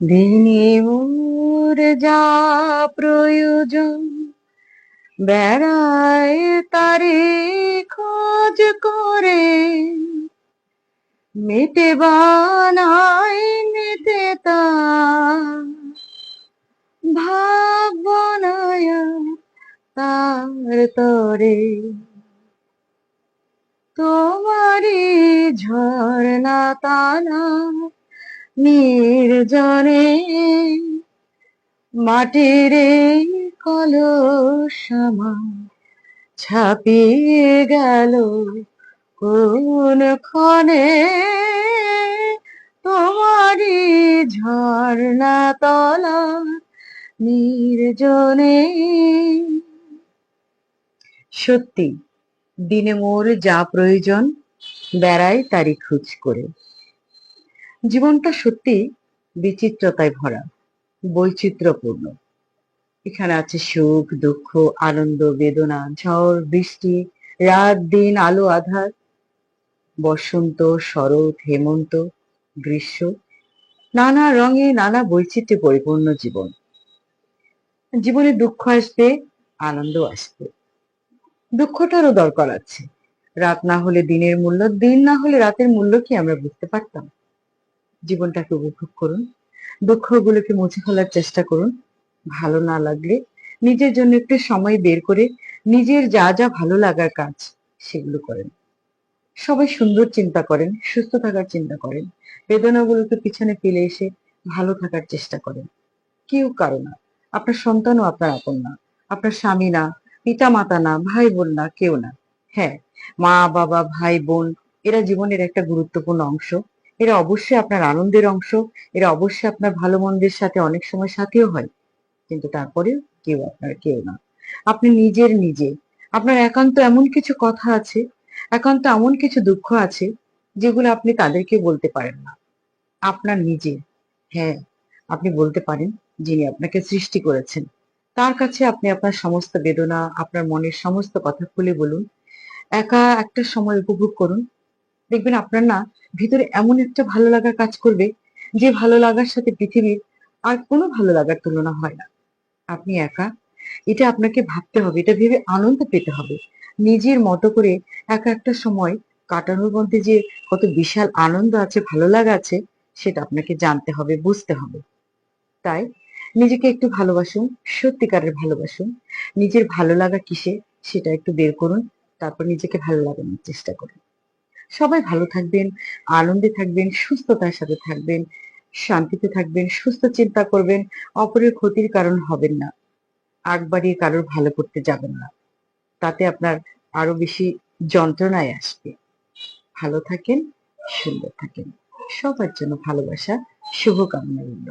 দিনে মোর যা প্রয়োজন বেড়ায় তারে খোঁজ করে মেতে বানায় মেতে তা ভাব বানায় তার তরে তোমারই ঝর্ণা তানা নির্জনে মাটির এই কলস আমার ছাপিয়ে গেল কোন ক্ষণে তোমারই ঝর্ণা তলা নির্জনে। সত্যি দিনে মোর যা প্রয়োজন বেড়ায় তারই খোঁজ করে। জীবনটা সত্যি বিচিত্রতায় ভরা, বৈচিত্র্যপূর্ণ। এখানে আছে সুখ দুঃখ আনন্দ বেদনা ঝড় বৃষ্টি রাত দিন আলো আঁধার বসন্ত শরৎ হেমন্ত গ্রীষ্ম নানা রঙে নানা বৈচিত্র্যে পরিপূর্ণ জীবন। জীবনে দুঃখ আসবে আনন্দ আসবে, দুঃখটারও দরকার আছে। রাত না হলে দিনের মূল্য দিন না হলে রাতের মূল্য কি আমরা বুঝতে পারতাম? জীবনটাকে উপভোগ করুন, দুঃখগুলোকে মুছে ফেলার চেষ্টা করুন। ভালো না লাগলে নিজের জন্য একটু সময় বের করে নিজের যা যা ভালো লাগার কাজ সেগুলো করেন। সবাই সুন্দর চিন্তা করেন, সুস্থ থাকার চিন্তা করেন, বেদনাগুলোকে পিছনে ফেলে এসে ভালো থাকার চেষ্টা করেন। কেউ কারো না, আপনার সন্তানও আপনার আপন না, আপনার স্বামী না, পিতা মাতা না, ভাই বোন না, কেউ না। হ্যাঁ, মা বাবা ভাই বোন এরা জীবনের একটা গুরুত্বপূর্ণ অংশ। এরা অবশ্যই আপনার আনন্দের অংশ, এরা অবশ্যই আপনার ভালো মন্দের সাথে অনেক সময় সাথেও হয়, কিন্তু তারপরেও কেউ আপনার কেউ না। আপনি নিজের নিজে। আপনার একান্ত এমন কিছু কথা আছে, একান্ত এমন কিছু দুঃখ আছে যেগুলো আপনি তাদেরকে বলতে পারেন না। আপনার নিজে, হ্যাঁ, আপনি বলতে পারেন যিনি আপনাকে সৃষ্টি করেছেন তার কাছে আপনি আপনার সমস্ত বেদনা আপনার মনের সমস্ত কথা খুলে বলুন। একা একটা সময় উপভোগ করুন। দেখবেন আপনার না ভিতরে এমন একটা ভালো লাগা কাজ করবে যে ভালো লাগার সাথে পৃথিবীর আর কোনো ভালো লাগার তুলনা হয় না। আপনি একা, এটা আপনাকে ভাবতে হবে, এটা ভেবে আনন্দ পেতে হবে। নিজের মতো করে একা একটা সময় কাটানোর মধ্যে যে কত বিশাল আনন্দ আছে ভালো লাগা আছে সেটা আপনাকে জানতে হবে বুঝতে হবে। তাই নিজেকে একটু ভালোবাসুন, সত্যিকারের ভালোবাসুন। নিজের ভালো লাগা কিসে সেটা একটু বের করুন, তারপর নিজেকে ভালো লাগানোর চেষ্টা করুন। সবাই ভালো থাকবেন, আনন্দে থাকবেন, সুস্থতার সাথে থাকবেন, শান্তিতে থাকবেন, সুস্থ চিন্তা করবেন, অপরের ক্ষতির কারণ হবেন না, আগ বাড়িয়ে কারোর ভালো করতে যাবেন না। তাতে আপনার আরো বেশি যন্ত্রণায় আসবে। ভালো থাকেন, সুন্দর থাকেন। সবার জন্য ভালোবাসা, শুভকামনা রইল।